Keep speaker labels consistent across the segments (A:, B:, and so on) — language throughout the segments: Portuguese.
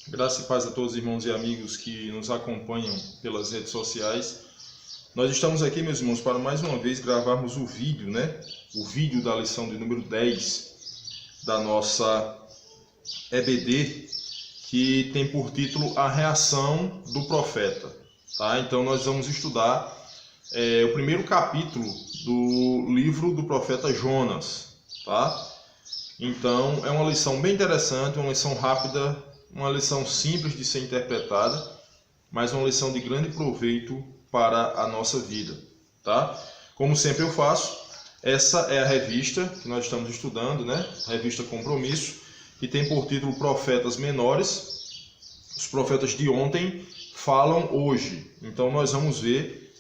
A: Graça e paz a todos os irmãos e amigos que nos acompanham pelas redes sociais. Nós estamos aqui, meus irmãos, para mais uma vez gravarmos o vídeo, O vídeo da lição de número 10 da nossa EBD, que tem por título A Reação do Profeta. Tá? Então nós vamos estudar o primeiro capítulo do livro do profeta Jonas. Tá? Então é uma lição bem interessante, uma lição rápida, uma lição simples de ser interpretada, mas uma lição de grande proveito para a nossa vida, tá? Como sempre eu faço, essa é a revista que nós estamos estudando, A revista Compromisso, que tem por título Profetas Menores. Os profetas de ontem falam hoje. Então nós vamos ver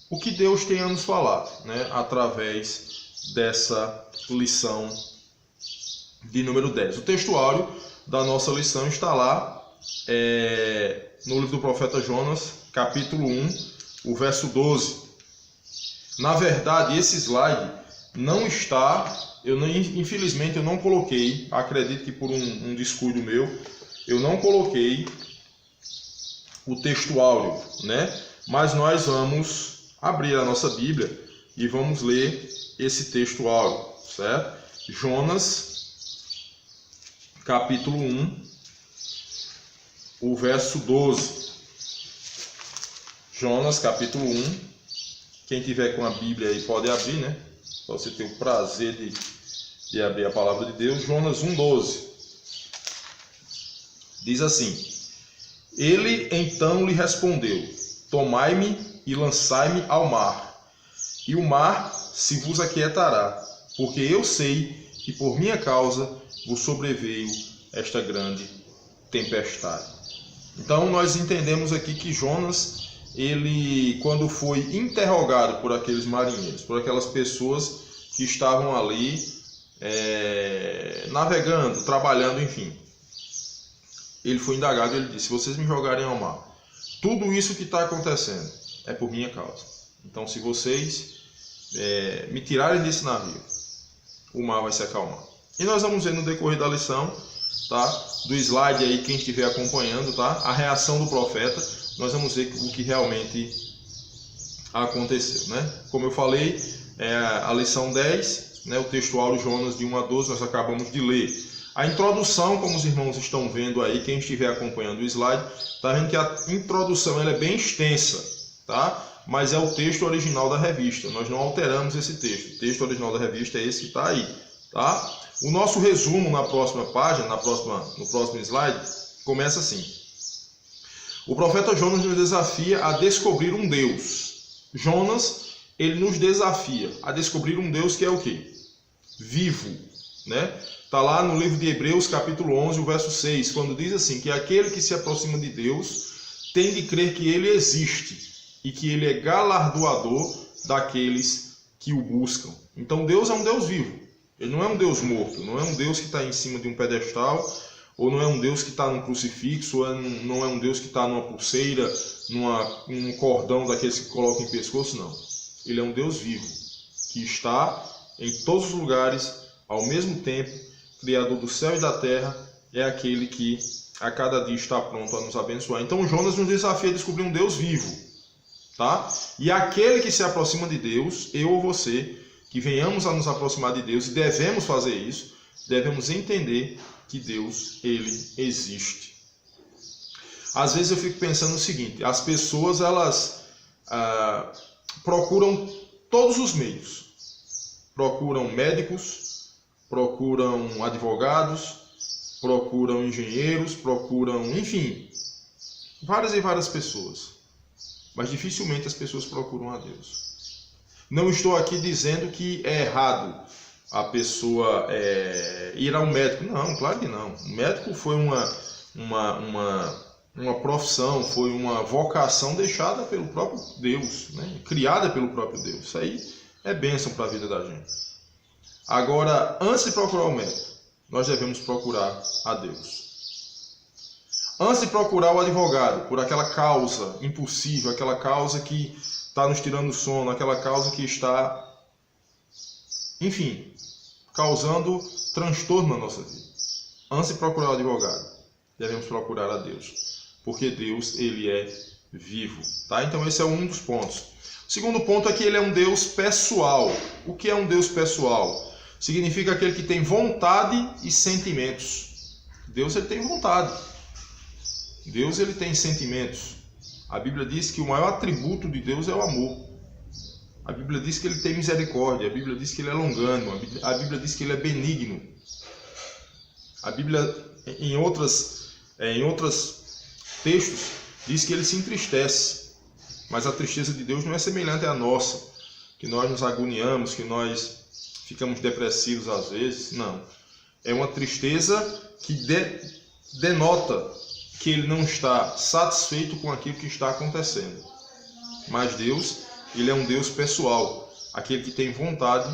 A: o que Deus tem a nos falar, através dessa lição de número 10. O textuário da nossa lição está lá no livro do profeta Jonas, capítulo 1, o verso 12. Na verdade, esse slide não está, infelizmente eu não coloquei, acredito que por um descuido meu, eu não coloquei o textuário, Mas nós vamos abrir a nossa Bíblia e vamos ler esse textuário, certo? Jonas, capítulo 1, o verso 12. Jonas, capítulo 1. Quem tiver com a Bíblia aí pode abrir, Para você ter o prazer de abrir a palavra de Deus. Jonas 1,12. Diz assim: Ele então lhe respondeu: Tomai-me e lançai-me ao mar, e o mar se vos aquietará, porque eu sei que por minha causa vos sobreveio esta grande tempestade. Então nós entendemos aqui que Jonas, ele, quando foi interrogado por aqueles marinheiros, por aquelas pessoas que estavam ali navegando, trabalhando, enfim, ele foi indagado e ele disse: se vocês me jogarem ao mar, tudo isso que está acontecendo é por minha causa. Então se vocês me tirarem desse navio, o mar vai se acalmar. E nós vamos ver no decorrer da lição, do slide aí, quem estiver acompanhando, a reação do profeta. Nós vamos ver o que realmente aconteceu, Como eu falei, a lição 10, o textuário Jonas de 1 a 12, nós acabamos de ler. A introdução, como os irmãos estão vendo aí, quem estiver acompanhando o slide, está vendo que a introdução ela é bem extensa, Mas é o texto original da revista, nós não alteramos esse texto. O texto original da revista é esse que está aí, O nosso resumo na próxima página, no próximo slide, começa assim. O profeta Jonas nos desafia a descobrir um Deus. Jonas, ele nos desafia a descobrir um Deus que é o quê? Vivo, Está lá no livro de Hebreus, capítulo 11, o verso 6, quando diz assim, que aquele que se aproxima de Deus tem de crer que ele existe e que ele é galardoador daqueles que o buscam. Então Deus é um Deus vivo. Ele não é um Deus morto, não é um Deus que está em cima de um pedestal, ou não é um Deus que está num crucifixo, ou não é um Deus que está numa pulseira, num cordão daqueles que colocam em pescoço, não. Ele é um Deus vivo, que está em todos os lugares, ao mesmo tempo, Criador do céu e da terra, é aquele que a cada dia está pronto a nos abençoar. Então Jonas nos desafia a descobrir um Deus vivo, E aquele que se aproxima de Deus, eu ou você, que venhamos a nos aproximar de Deus, e devemos fazer isso, devemos entender que Deus, ele existe. Às vezes eu fico pensando o seguinte: as pessoas, elas procuram todos os meios. Procuram médicos, procuram advogados, procuram engenheiros, procuram, enfim, várias e várias pessoas. Mas dificilmente as pessoas procuram a Deus. Não estou aqui dizendo que é errado a pessoa ir ao médico. Não, claro que não. O médico foi uma profissão, foi uma vocação deixada pelo próprio Deus, criada pelo próprio Deus. Isso aí é bênção para a vida da gente. Agora, antes de procurar o médico, nós devemos procurar a Deus. Antes de procurar o advogado por aquela causa impossível, aquela causa que está nos tirando o sono, aquela causa que está, enfim, causando transtorno na nossa vida. Antes de procurar o advogado, devemos procurar a Deus, porque Deus, ele é vivo, tá? Então esse é um dos pontos. O segundo ponto é que ele é um Deus pessoal. O que é um Deus pessoal? Significa aquele que tem vontade e sentimentos. Deus, ele tem vontade. Deus, ele tem sentimentos. A Bíblia diz que o maior atributo de Deus é o amor. A Bíblia diz que ele tem misericórdia. A Bíblia diz que ele é longânimo. A Bíblia diz que ele é benigno. A Bíblia, em outros textos, diz que ele se entristece. Mas a tristeza de Deus não é semelhante à nossa, que nós nos agoniamos, que nós ficamos depressivos às vezes. Não. É uma tristeza que denota que ele não está satisfeito com aquilo que está acontecendo. Mas Deus, ele é um Deus pessoal, aquele que tem vontade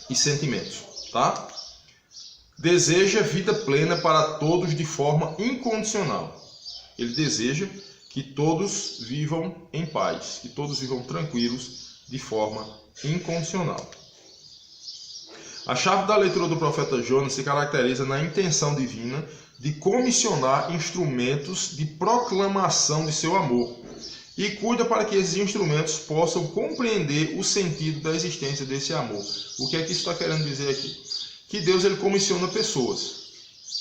A: e sentimentos, tá? Deseja vida plena para todos de forma incondicional. Ele deseja que todos vivam em paz, que todos vivam tranquilos de forma incondicional. A chave da leitura do profeta Jonas se caracteriza na intenção divina de comissionar instrumentos de proclamação de seu amor e cuida para que esses instrumentos possam compreender o sentido da existência desse amor. O que é que isso está querendo dizer aqui? Que Deus, ele comissiona pessoas,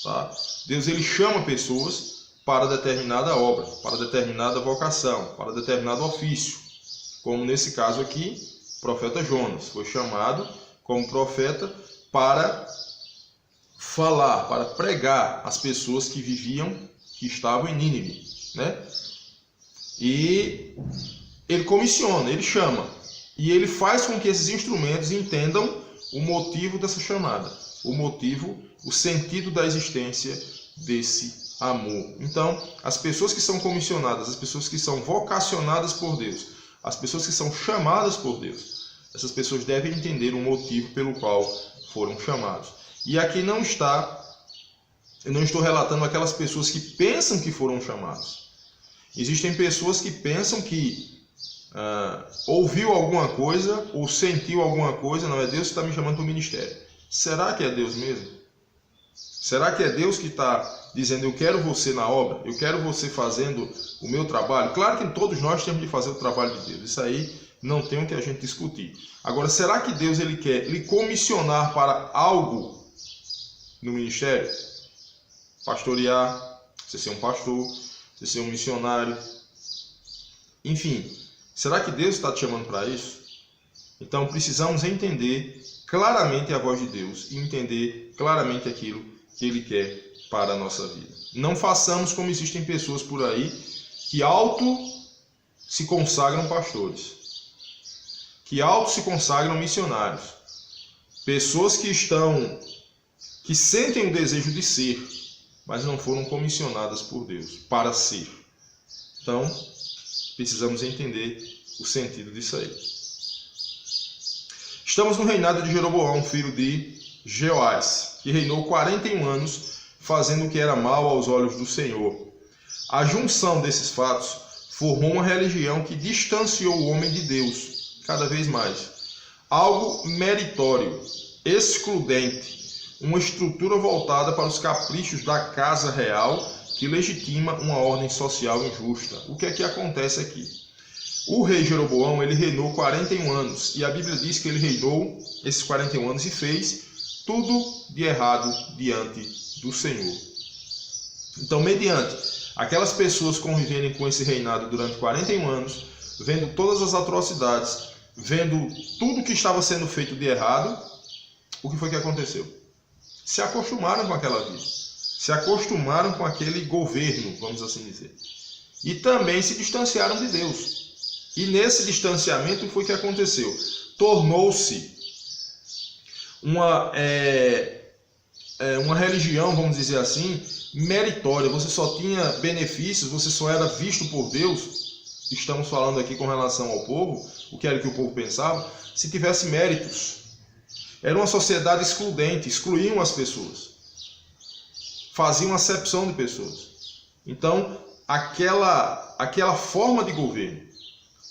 A: tá? Deus, ele chama pessoas para determinada obra, para determinada vocação, para determinado ofício. Como nesse caso aqui, o profeta Jonas foi chamado como profeta para falar, para pregar às pessoas que estavam em Nínive, né? E ele comissiona, ele chama, e ele faz com que esses instrumentos entendam o motivo dessa chamada, o motivo, o sentido da existência desse amor. Então, as pessoas que são comissionadas, as pessoas que são vocacionadas por Deus, as pessoas que são chamadas por Deus, essas pessoas devem entender o motivo pelo qual foram chamados. E aqui eu não estou relatando aquelas pessoas que pensam que foram chamados. Existem pessoas que pensam que ouviu alguma coisa ou sentiu alguma coisa, não é Deus que está me chamando para o ministério. Será que é Deus mesmo? Será que é Deus que está dizendo, eu quero você na obra, eu quero você fazendo o meu trabalho? Claro que todos nós temos de fazer o trabalho de Deus, isso aí não tem o que a gente discutir. Agora, será que Deus, ele quer lhe comissionar para algo no ministério? Pastorear, você ser um pastor, você ser um missionário, enfim, será que Deus está te chamando para isso? Então precisamos entender claramente a voz de Deus e entender claramente aquilo que Ele quer para a nossa vida. Não façamos como existem pessoas por aí que se consagram pastores, que se consagram missionários, pessoas que sentem o desejo de ser, mas não foram comissionadas por Deus para ser. Então, precisamos entender o sentido disso aí. Estamos no reinado de Jeroboão, filho de Jeoás, que reinou 41 anos, fazendo o que era mal aos olhos do Senhor. A junção desses fatos formou uma religião que distanciou o homem de Deus, cada vez mais. Algo meritório, excludente, uma estrutura voltada para os caprichos da casa real que legitima uma ordem social injusta. O que é que acontece aqui? O rei Jeroboão, ele reinou 41 anos, e a Bíblia diz que ele reinou esses 41 anos e fez tudo de errado diante do Senhor. Então, mediante aquelas pessoas conviverem com esse reinado durante 41 anos, vendo todas as atrocidades, vendo tudo que estava sendo feito de errado, o que foi que aconteceu? Se acostumaram com aquela vida, se acostumaram com aquele governo, vamos assim dizer, e também se distanciaram de Deus. E nesse distanciamento, o que foi que aconteceu? Tornou-se uma religião, vamos dizer assim, meritória. Você só tinha benefícios, você só era visto por Deus. Estamos falando aqui com relação ao povo, o que era que o povo pensava, se tivesse méritos. Era uma sociedade excludente, excluíam as pessoas, faziam acepção de pessoas. Então, aquela forma de governo,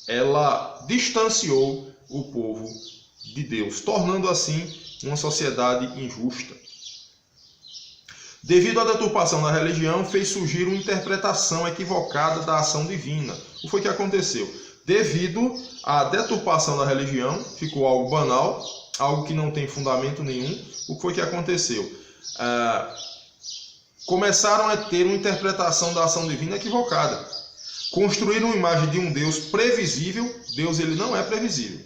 A: ela distanciou o povo de Deus, tornando assim uma sociedade injusta. Devido à deturpação da religião, fez surgir uma interpretação equivocada da ação divina. O que foi que aconteceu? Devido à deturpação da religião, ficou algo banal, algo que não tem fundamento nenhum. O que foi que aconteceu? Começaram a ter uma interpretação da ação divina equivocada. Construíram uma imagem de um Deus previsível. Deus ele não é previsível.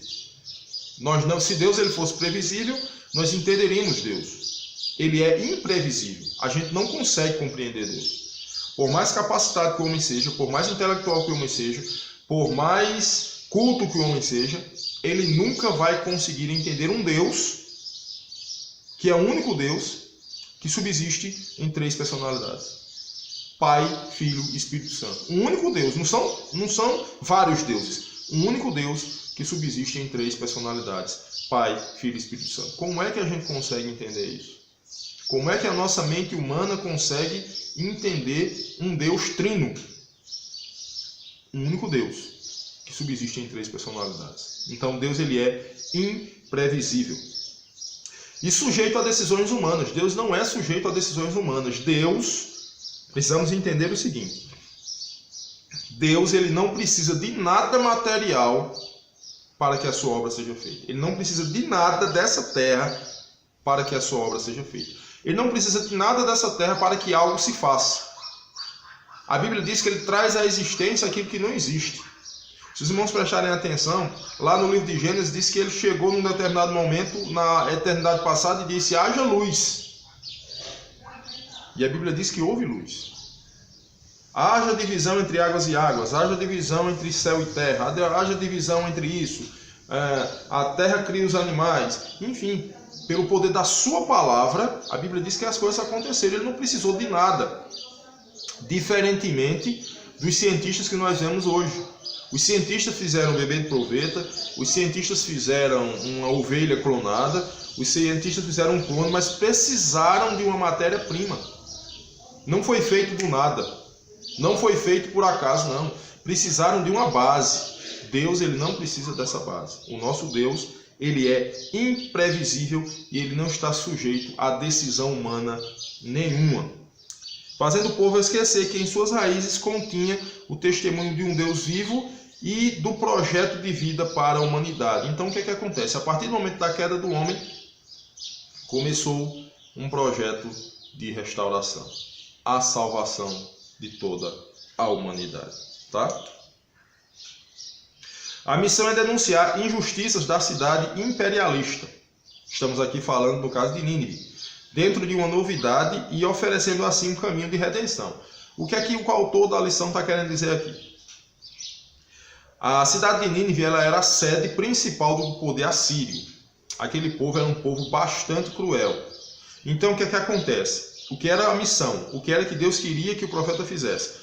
A: Se Deus ele fosse previsível, nós entenderíamos Deus. Ele é imprevisível. A gente não consegue compreender Deus. Por mais capacitado que o homem seja, por mais intelectual que o homem seja, por mais culto que o homem seja, ele nunca vai conseguir entender um Deus que é o único Deus que subsiste em 3 personalidades. Pai, Filho e Espírito Santo. Um único Deus. Não são vários deuses. Um único Deus que subsiste em 3 personalidades. Pai, Filho e Espírito Santo. Como é que a gente consegue entender isso? Como é que a nossa mente humana consegue entender um Deus trino? Um único Deus que subsiste em 3 personalidades. Então Deus ele é imprevisível. E sujeito a decisões humanas. Deus não é sujeito a decisões humanas. Deus, precisamos entender o seguinte. Deus ele não precisa de nada material para que a sua obra seja feita. Ele não precisa de nada dessa terra para que a sua obra seja feita. Ele não precisa de nada dessa terra para que algo se faça. A Bíblia diz que ele traz à existência aquilo que não existe. Se os irmãos prestarem atenção, lá no livro de Gênesis diz que ele chegou num determinado momento na eternidade passada e disse: haja luz. E a Bíblia diz que houve luz. Haja divisão entre águas e águas, haja divisão entre céu e terra, haja divisão entre isso. A terra cria os animais, enfim. Pelo poder da sua palavra, a Bíblia diz que as coisas aconteceram. Ele não precisou de nada. Diferentemente dos cientistas que nós vemos hoje. Os cientistas fizeram um bebê de proveta, os cientistas fizeram uma ovelha clonada, os cientistas fizeram um clone, mas precisaram de uma matéria-prima. Não foi feito do nada. Não foi feito por acaso, não. Precisaram de uma base. Deus ele não precisa dessa base. O nosso Deus ele é imprevisível e ele não está sujeito a decisão humana nenhuma. Fazendo o povo esquecer que em suas raízes continha o testemunho de um Deus vivo e do projeto de vida para a humanidade. Então o que é que acontece? A partir do momento da queda do homem, começou um projeto de restauração, a salvação de toda a humanidade. Tá? A missão é denunciar injustiças da cidade imperialista. Estamos aqui falando do caso de Nínive. Dentro de uma novidade e oferecendo assim um caminho de redenção. O que é que o autor da lição está querendo dizer aqui? A cidade de Nínive ela era a sede principal do poder assírio. Aquele povo era um povo bastante cruel. Então o que é que acontece? O que era a missão? O que era que Deus queria que o profeta fizesse?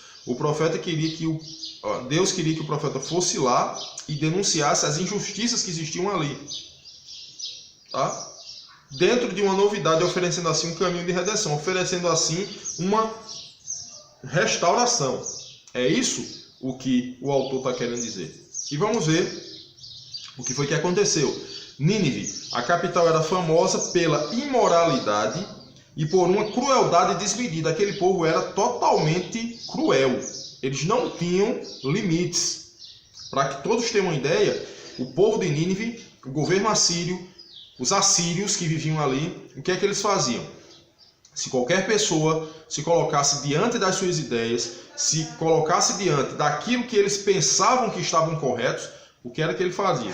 A: Deus queria que o profeta fosse lá e denunciasse as injustiças que existiam ali. Tá? Dentro de uma novidade, oferecendo assim um caminho de redenção, oferecendo assim uma restauração. É isso o que o autor está querendo dizer. E vamos ver o que foi que aconteceu. Nínive, a capital, era famosa pela imoralidade e por uma crueldade desmedida. Aquele povo era totalmente cruel. Eles não tinham limites. Para que todos tenham uma ideia, o povo de Nínive, o governo assírio, os assírios que viviam ali, o que é que eles faziam? Se qualquer pessoa se colocasse diante das suas ideias, se colocasse diante daquilo que eles pensavam que estavam corretos, o que era que ele fazia?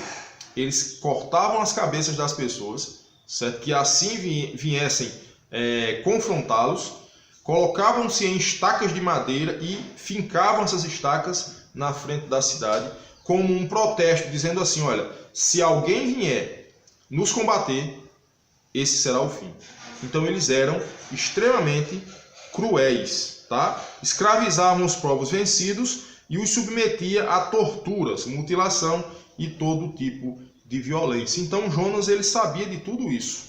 A: Eles cortavam as cabeças das pessoas, certo? Que assim viessem confrontá-los, colocavam-se em estacas de madeira e fincavam essas estacas na frente da cidade, como um protesto, dizendo assim: olha, se alguém vier nos combater, esse será o fim. Então eles eram extremamente cruéis, tá? Escravizavam os povos vencidos e os submetia a torturas, mutilação e todo tipo de violência. Então Jonas ele sabia de tudo isso,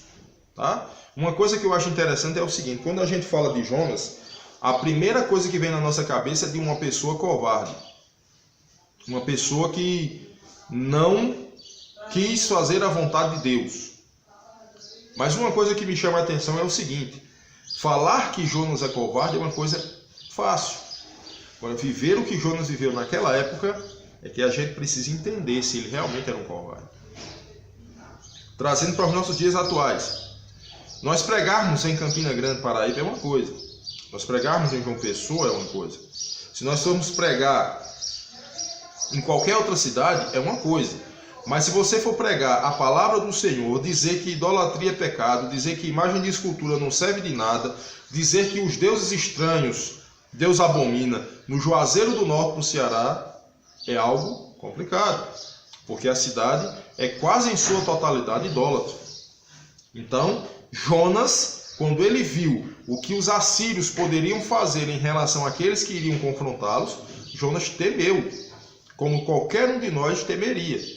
A: tá? Uma coisa que eu acho interessante é o seguinte: quando a gente fala de Jonas, a primeira coisa que vem na nossa cabeça é de uma pessoa covarde, uma pessoa que não quis fazer a vontade de Deus. Mas uma coisa que me chama a atenção é o seguinte: falar que Jonas é covarde é uma coisa fácil. Agora, viver o que Jonas viveu naquela época é que a gente precisa entender se ele realmente era um covarde. Trazendo para os nossos dias atuais. Nós pregarmos em Campina Grande, Paraíba, é uma coisa. Nós pregarmos em João Pessoa é uma coisa. Se nós formos pregar em qualquer outra cidade, é uma coisa. Mas se você for pregar a palavra do Senhor, dizer que idolatria é pecado, dizer que imagem de escultura não serve de nada, dizer que os deuses estranhos Deus abomina no Juazeiro do Norte, no Ceará, é algo complicado. Porque a cidade é quase em sua totalidade idólatra. Então, Jonas, quando ele viu o que os assírios poderiam fazer em relação àqueles que iriam confrontá-los, Jonas temeu, como qualquer um de nós temeria.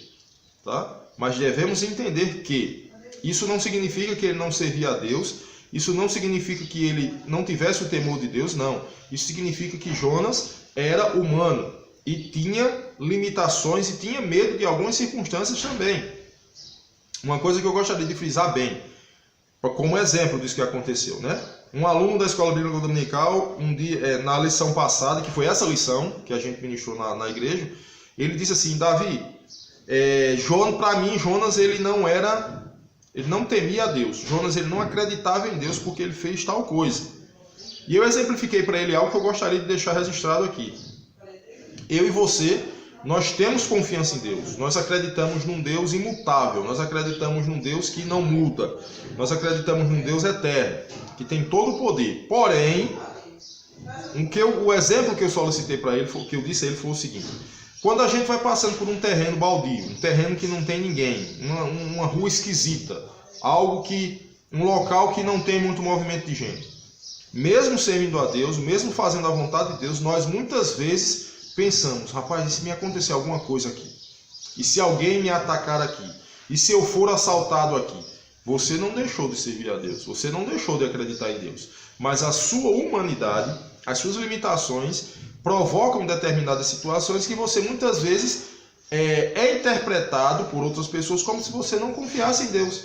A: Tá? Mas devemos entender que isso não significa que ele não servia a Deus, isso não significa que ele não tivesse o temor de Deus, não. Isso significa que Jonas era humano e tinha limitações e tinha medo de algumas circunstâncias também. Uma coisa que eu gostaria de frisar bem, como exemplo disso que aconteceu, né? Um aluno da Escola Bíblica Dominical, um dia, na lição passada, que foi essa lição que a gente ministrou na igreja, ele disse assim: Davi, para mim, Jonas ele não temia a Deus. Jonas ele não acreditava em Deus porque ele fez tal coisa. E eu exemplifiquei para ele algo que eu gostaria de deixar registrado aqui. Eu e você, nós temos confiança em Deus. Nós acreditamos num Deus imutável. Nós acreditamos num Deus que não muda. Nós acreditamos num Deus eterno, que tem todo o poder. Porém, o exemplo que eu solicitei para ele, que eu disse a ele, foi o seguinte: quando a gente vai passando por um terreno baldio, um terreno que não tem ninguém, uma rua esquisita, um local que não tem muito movimento de gente, mesmo servindo a Deus, mesmo fazendo a vontade de Deus, nós muitas vezes pensamos: rapaz, e se me acontecer alguma coisa aqui? E se alguém me atacar aqui? E se eu for assaltado aqui? Você não deixou de servir a Deus, você não deixou de acreditar em Deus, mas a sua humanidade, as suas limitações provocam determinadas situações que você muitas vezes é interpretado por outras pessoas como se você não confiasse em Deus.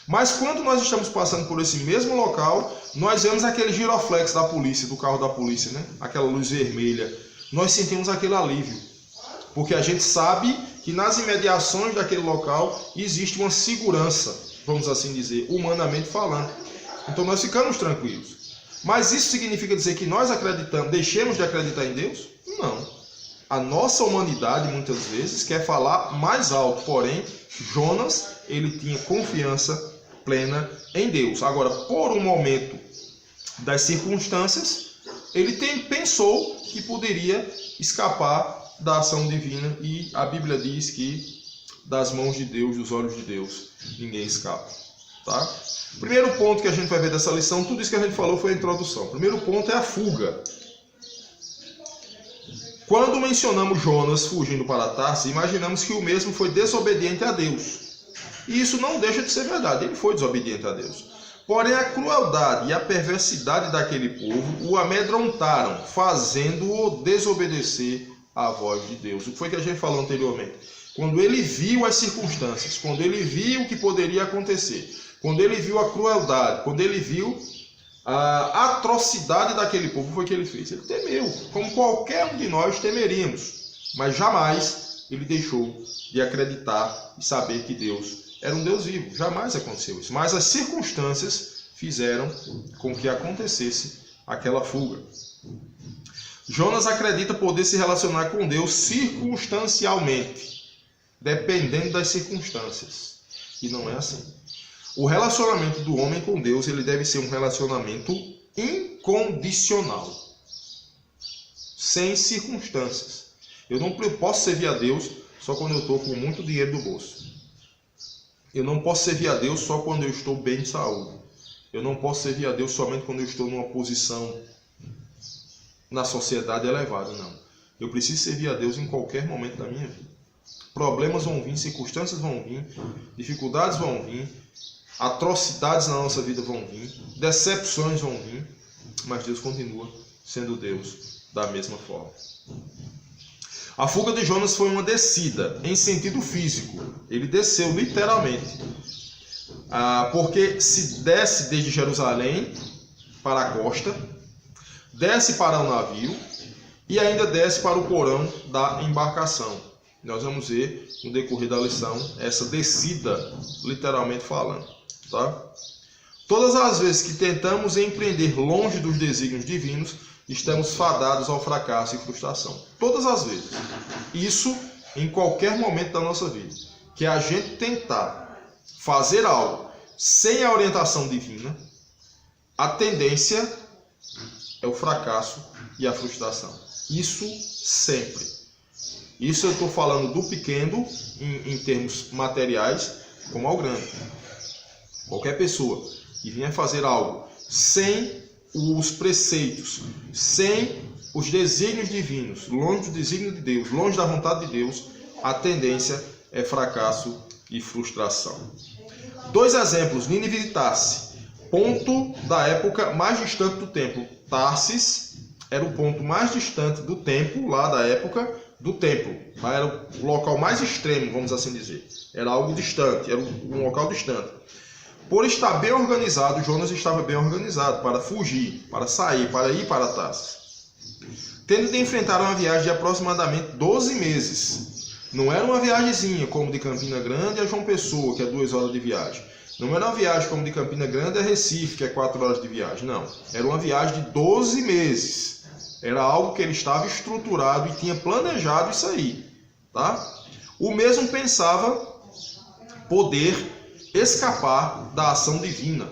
A: Mas quando nós estamos passando por esse mesmo local, nós vemos aquele giroflex da polícia, do carro da polícia, né? Aquela luz vermelha. Nós sentimos aquele alívio, porque a gente sabe que nas imediações daquele local existe uma segurança, vamos assim dizer, humanamente falando. Então nós ficamos tranquilos. Mas isso significa dizer que nós deixemos de acreditar em Deus? Não. A nossa humanidade muitas vezes quer falar mais alto, porém Jonas, ele tinha confiança plena em Deus. Agora, por um momento das circunstâncias, ele pensou que poderia escapar da ação divina, e a Bíblia diz que das mãos de Deus, dos olhos de Deus, ninguém escapa. Tá? Primeiro ponto que a gente vai ver dessa lição, tudo isso que a gente falou foi a introdução. Primeiro ponto é a fuga. Quando mencionamos Jonas fugindo para Tarsis, imaginamos que o mesmo foi desobediente a Deus. E isso não deixa de ser verdade, ele foi desobediente a Deus. Porém, a crueldade e a perversidade daquele povo o amedrontaram, fazendo-o desobedecer à voz de Deus. O que foi que a gente falou anteriormente? Quando ele viu as circunstâncias, quando ele viu o que poderia acontecer, quando ele viu a crueldade, quando ele viu a atrocidade daquele povo, foi o que ele fez. Ele temeu, como qualquer um de nós temeríamos. Mas jamais ele deixou de acreditar e saber que Deus era um Deus vivo. Jamais aconteceu isso. Mas as circunstâncias fizeram com que acontecesse aquela fuga. Jonas acredita poder se relacionar com Deus circunstancialmente, dependendo das circunstâncias. E não é assim. O relacionamento do homem com Deus, ele deve ser um relacionamento incondicional, sem circunstâncias. Eu não posso servir a Deus só quando eu estou com muito dinheiro no bolso. Eu não posso servir a Deus só quando eu estou bem de saúde. Eu não posso servir a Deus somente quando eu estou numa posição na sociedade elevada, não. Eu preciso servir a Deus em qualquer momento da minha vida. Problemas vão vir, circunstâncias vão vir, dificuldades vão vir, atrocidades na nossa vida vão vir, decepções vão vir, mas Deus continua sendo Deus da mesma forma. A fuga de Jonas foi uma descida em sentido físico. Ele desceu literalmente. Porque se desce desde Jerusalém para a costa, desce para o navio e ainda desce para o porão da embarcação. Nós vamos ver no decorrer da lição essa descida, literalmente falando. Tá? Todas as vezes que tentamos empreender longe dos desígnios divinos, estamos fadados ao fracasso e frustração. Todas as vezes. Isso em qualquer momento da nossa vida. Que a gente tentar fazer algo sem a orientação divina, a tendência é o fracasso e a frustração. Isso sempre. Isso eu estou falando do pequeno, em termos materiais, como ao grande. Qualquer pessoa que venha fazer algo sem os preceitos, sem os desígnios divinos, longe do desígnio de Deus, longe da vontade de Deus, a tendência é fracasso e frustração. 2 exemplos. Nínive e Tarsis, ponto da época mais distante do templo. Tarsis era o ponto mais distante do templo, lá da época do templo. Era o local mais extremo, vamos assim dizer. Era algo distante, era um local distante. Por estar bem organizado, Jonas estava bem organizado para fugir, para sair, para ir para Tarsis. Tendo de enfrentar uma viagem de aproximadamente 12 meses. Não era uma viagemzinha como de Campina Grande a João Pessoa, que é 2 horas de viagem. Não era uma viagem como de Campina Grande a Recife, que é 4 horas de viagem. Não. Era uma viagem de 12 meses. Era algo que ele estava estruturado e tinha planejado isso aí. Tá? O mesmo pensava poder escapar da ação divina.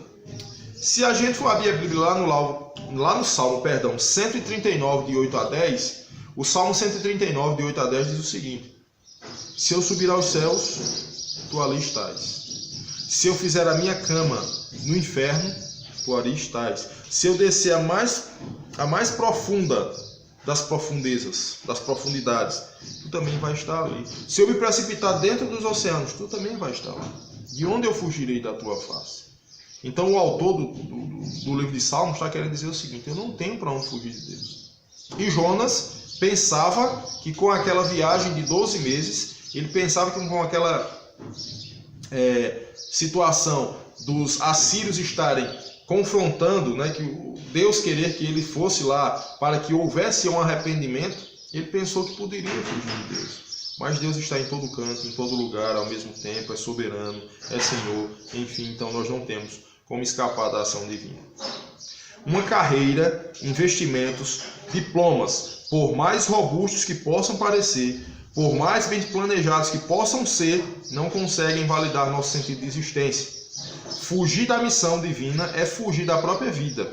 A: Se a gente for abrir a Bíblia lá no Salmo 139, de 8 a 10, o Salmo 139, de 8 a 10 diz o seguinte: se eu subir aos céus, tu ali estás. Se eu fizer a minha cama no inferno, tu ali estás. Se eu descer a mais profunda das profundezas, das profundidades, tu também vai estar ali. Se eu me precipitar dentro dos oceanos, tu também vai estar lá. De onde eu fugirei da tua face? Então o autor do livro de Salmos está querendo dizer o seguinte: eu não tenho para onde fugir de Deus. E Jonas pensava que com aquela viagem de 12 meses, ele pensava que com aquela situação dos assírios estarem confrontando, né, que Deus querer que ele fosse lá para que houvesse um arrependimento, ele pensou que poderia fugir de Deus. Mas Deus está em todo canto, em todo lugar, ao mesmo tempo, é soberano, é Senhor, enfim, então nós não temos como escapar da ação divina. Uma carreira, investimentos, diplomas, por mais robustos que possam parecer, por mais bem planejados que possam ser, não conseguem validar nosso sentido de existência. Fugir da missão divina é fugir da própria vida.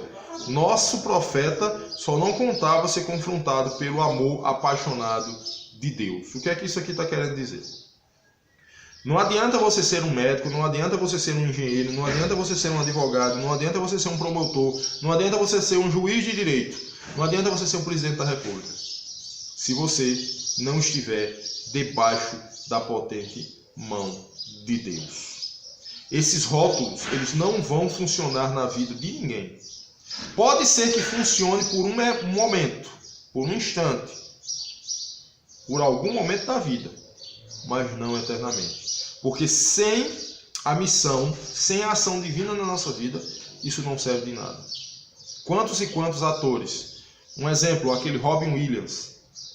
A: Nosso profeta só não contava ser confrontado pelo amor apaixonado de Deus. O que é que isso aqui está querendo dizer? Não adianta você ser um médico, não adianta você ser um engenheiro, não adianta você ser um advogado, não adianta você ser um promotor, não adianta você ser um juiz de direito, não adianta você ser um presidente da República, se você não estiver debaixo da potente mão de Deus. Esses rótulos, eles não vão funcionar na vida de ninguém. Pode ser que funcione por um momento, por um instante, por algum momento da vida, mas não eternamente. Porque sem a missão, sem a ação divina na nossa vida, isso não serve de nada. Quantos e quantos atores? Um exemplo, aquele Robin Williams.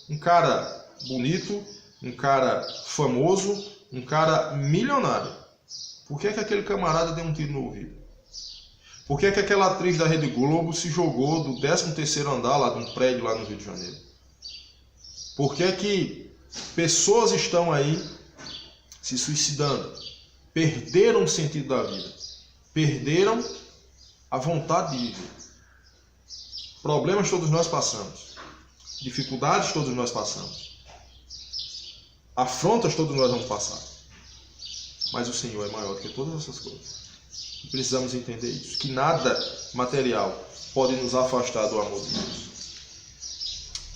A: Um cara bonito, um cara famoso, um cara milionário. Por que aquele camarada deu um tiro no ouvido? Por que aquela atriz da Rede Globo se jogou do 13º andar lá de um prédio lá no Rio de Janeiro? Por que pessoas estão aí se suicidando? Perderam o sentido da vida. Perderam a vontade de viver. Problemas todos nós passamos. Dificuldades todos nós passamos. Afrontas todos nós vamos passar. Mas o Senhor é maior do que todas essas coisas. E precisamos entender isso. Que nada material pode nos afastar do amor de Deus.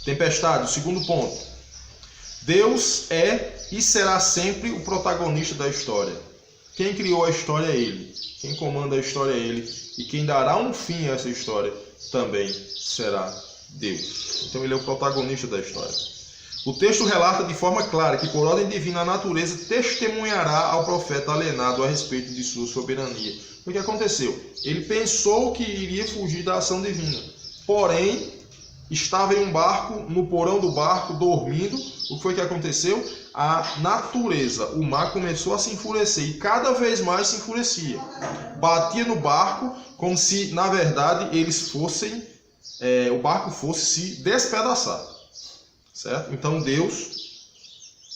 A: Tempestade, o segundo ponto. Deus é e será sempre o protagonista da história. Quem criou a história é Ele. Quem comanda a história é Ele. E quem dará um fim a essa história também será Deus. Então Ele é o protagonista da história. O texto relata de forma clara que, por ordem divina, a natureza testemunhará ao profeta alienado a respeito de sua soberania. O que aconteceu? Ele pensou que iria fugir da ação divina, porém, estava em um barco, no porão do barco, dormindo. O que foi que aconteceu? A natureza, o mar começou a se enfurecer e cada vez mais se enfurecia. Batia no barco como se, na verdade, o barco fosse se despedaçar. Certo? Então Deus,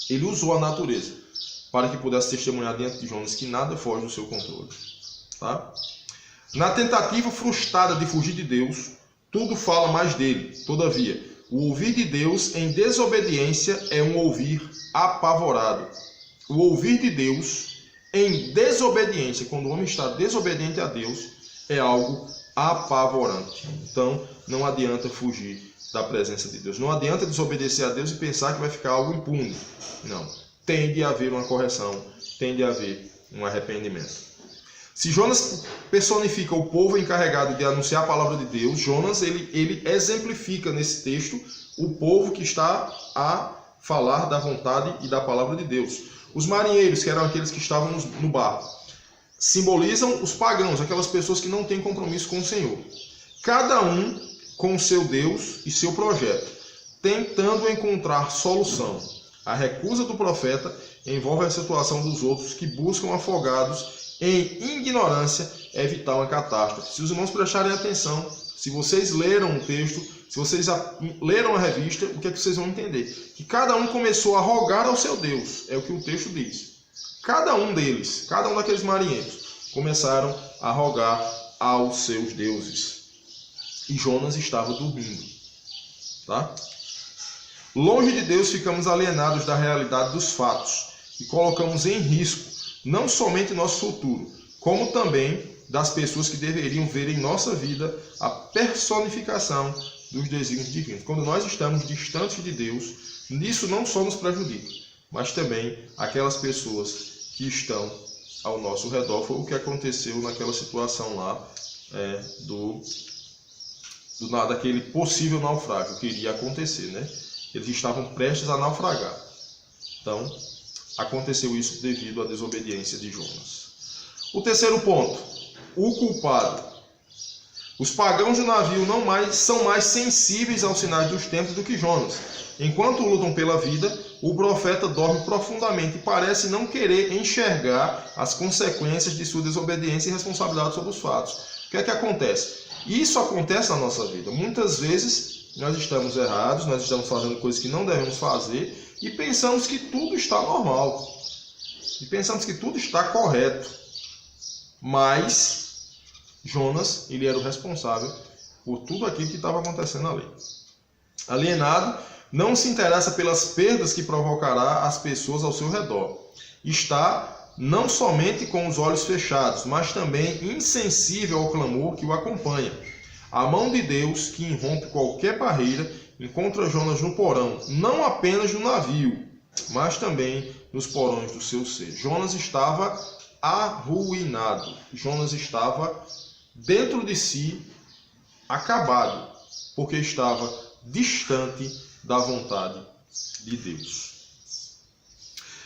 A: ele usou a natureza para que pudesse testemunhar diante de Jonas que nada foge do seu controle. Tá? Na tentativa frustrada de fugir de Deus, tudo fala mais dele. Todavia, o ouvir de Deus em desobediência é um ouvir apavorado. O ouvir de Deus em desobediência, quando o homem está desobediente a Deus, é algo apavorante. Então, não adianta fugir da presença de Deus. Não adianta desobedecer a Deus e pensar que vai ficar algo impune. Não. Tem de haver uma correção, tem de haver um arrependimento. Se Jonas personifica o povo encarregado de anunciar a palavra de Deus, Jonas ele exemplifica nesse texto o povo que está a falar da vontade e da palavra de Deus. Os marinheiros, que eram aqueles que estavam no barco, simbolizam os pagãos, aquelas pessoas que não têm compromisso com o Senhor. Cada um com seu Deus e seu projeto, tentando encontrar solução. A recusa do profeta envolve a situação dos outros que buscam, afogados em ignorância, evitar uma catástrofe. Se os irmãos prestarem atenção, se vocês leram o texto, se vocês leram a revista, o que é que vocês vão entender? Que cada um começou a rogar ao seu Deus, é o que o texto diz. Cada um deles, cada um daqueles marinheiros, começaram a rogar aos seus deuses. E Jonas estava dormindo. Tá? Longe de Deus, ficamos alienados da realidade dos fatos e colocamos em risco não somente nosso futuro, como também das pessoas que deveriam ver em nossa vida a personificação dos desígnios divinos. Quando nós estamos distantes de Deus, isso não só nos prejudica, mas também aquelas pessoas que estão ao nosso redor. Foi o que aconteceu naquela situação lá daquele possível naufrágio que iria acontecer, né? Eles estavam prestes a naufragar. Então, aconteceu isso devido à desobediência de Jonas. O terceiro ponto, o culpado. Os pagãos do navio são mais sensíveis aos sinais dos tempos do que Jonas. Enquanto lutam pela vida, o profeta dorme profundamente e parece não querer enxergar as consequências de sua desobediência e responsabilidade sobre os fatos. O que é que acontece? Isso acontece na nossa vida. Muitas vezes nós estamos errados, nós estamos fazendo coisas que não devemos fazer e pensamos que tudo está normal. E pensamos que tudo está correto. Mas Jonas, ele era o responsável por tudo aquilo que estava acontecendo ali. Alienado, não se interessa pelas perdas que provocará as pessoas ao seu redor. Está não somente com os olhos fechados, mas também insensível ao clamor que o acompanha. A mão de Deus, que irrompe qualquer barreira, encontra Jonas no porão, não apenas no navio, mas também nos porões do seu ser. Jonas estava arruinado. Jonas estava dentro de si acabado, porque estava distante da vontade de Deus.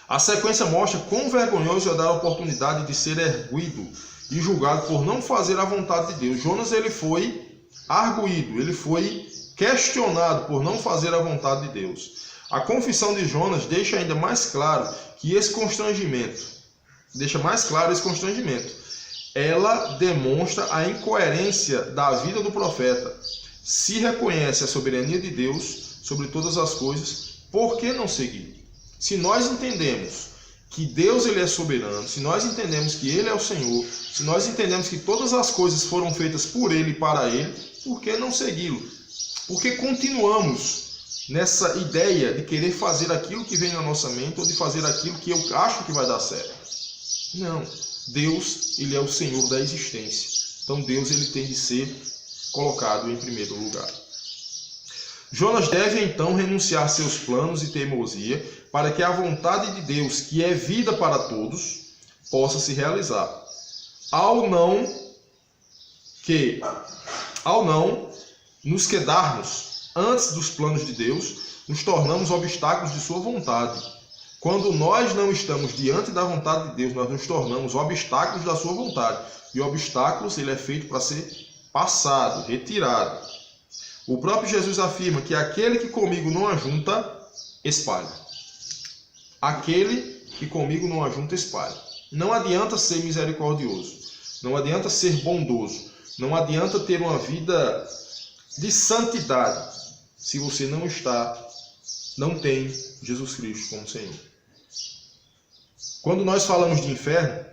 A: A sequência mostra quão vergonhoso é dar a oportunidade de ser erguido e julgado por não fazer a vontade de Deus. Jonas, ele foi arguído, ele foi questionado por não fazer a vontade de Deus. A confissão de Jonas deixa ainda mais claro que esse constrangimento, ela demonstra a incoerência da vida do profeta. Se reconhece a soberania de Deus sobre todas as coisas, por que não seguir? Se nós entendemos que Deus ele é soberano, se nós entendemos que Ele é o Senhor, se nós entendemos que todas as coisas foram feitas por Ele e para Ele, por que não segui-lo? Porque continuamos nessa ideia de querer fazer aquilo que vem na nossa mente ou de fazer aquilo que eu acho que vai dar certo. Não. Deus, ele é o Senhor da existência. Então Deus ele tem de ser colocado em primeiro lugar. Jonas deve então renunciar seus planos e teimosia para que a vontade de Deus, que é vida para todos, possa se realizar. Ao não nos quedarmos antes dos planos de Deus, nos tornamos obstáculos de sua vontade. Quando nós não estamos diante da vontade de Deus, nós nos tornamos obstáculos da sua vontade. E obstáculos, ele é feito para ser passado, retirado. O próprio Jesus afirma que aquele que comigo não ajunta, espalha. Aquele que comigo não ajunta, espalha. Não adianta ser misericordioso. Não adianta ser bondoso. Não adianta ter uma vida de santidade se você não tem Jesus Cristo como Senhor. Quando nós falamos de inferno,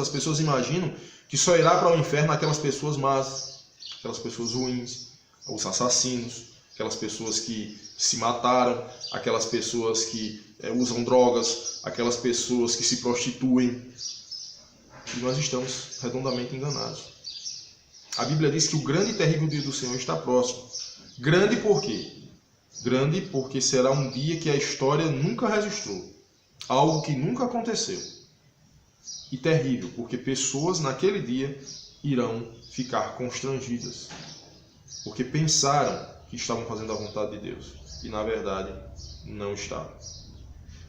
A: as pessoas imaginam que só irá para o inferno aquelas pessoas más, aquelas pessoas ruins, os assassinos, aquelas pessoas que se mataram, aquelas pessoas que usam drogas, aquelas pessoas que se prostituem. E nós estamos redondamente enganados. A Bíblia diz que o grande e terrível dia do Senhor está próximo. Grande por quê? Grande porque será um dia que a história nunca registrou. Algo que nunca aconteceu. E terrível, porque pessoas naquele dia irão ficar constrangidas. Porque pensaram que estavam fazendo a vontade de Deus. E na verdade, não estavam.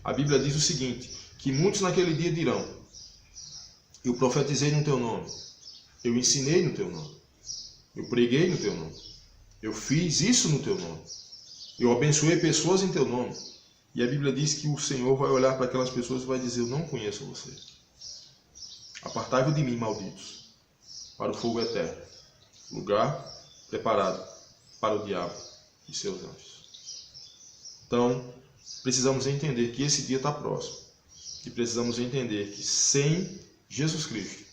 A: A Bíblia diz o seguinte, que muitos naquele dia dirão: eu profetizei no teu nome, eu ensinei no teu nome, eu preguei no teu nome, eu fiz isso no teu nome, eu abençoei pessoas em teu nome. E a Bíblia diz que o Senhor vai olhar para aquelas pessoas e vai dizer: eu não conheço você. Apartai-vos de mim, malditos, para o fogo eterno, lugar preparado para o diabo e seus anjos. Então, precisamos entender que esse dia está próximo. E precisamos entender que sem Jesus Cristo,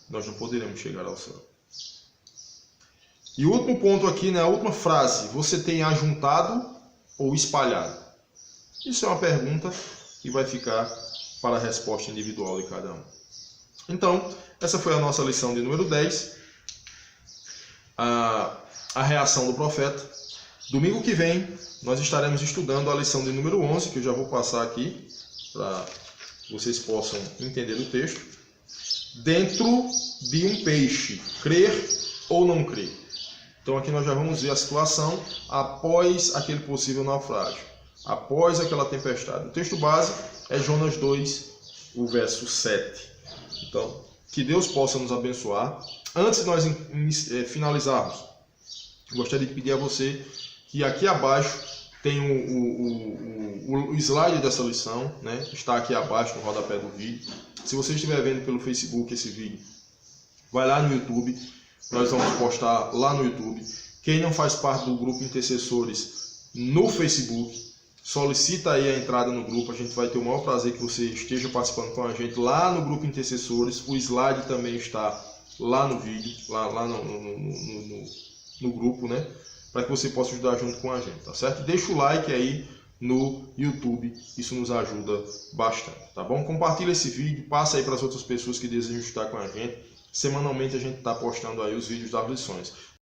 A: nós não poderemos chegar ao céu. E o último ponto aqui, a última frase: você tem ajuntado ou espalhado? Isso é uma pergunta que vai ficar para a resposta individual de cada um. Então, essa foi a nossa lição de número 10. A reação do profeta. Domingo que vem, nós estaremos estudando a lição de número 11, que eu já vou passar aqui, para que vocês possam entender o texto. Dentro de um peixe, crer ou não crer. Então aqui nós já vamos ver a situação após aquele possível naufrágio, após aquela tempestade. O texto base é Jonas 2, o verso 7. Então, que Deus possa nos abençoar. Antes de nós finalizarmos, eu gostaria de pedir a você que aqui abaixo tem o slide dessa lição, está aqui abaixo no rodapé do vídeo. Se você estiver vendo pelo Facebook esse vídeo, vai lá no YouTube, nós vamos postar lá no YouTube. Quem não faz parte do grupo Intercessores no Facebook, solicita aí a entrada no grupo. A gente vai ter o maior prazer que você esteja participando com a gente lá no grupo Intercessores. O slide também está lá no vídeo, lá no grupo, para que você possa ajudar junto com a gente, tá certo? Deixa o like aí no YouTube, isso nos ajuda bastante, tá bom? Compartilha esse vídeo, passa aí para as outras pessoas que desejam estar com a gente. Semanalmente a gente está postando aí os vídeos das lições.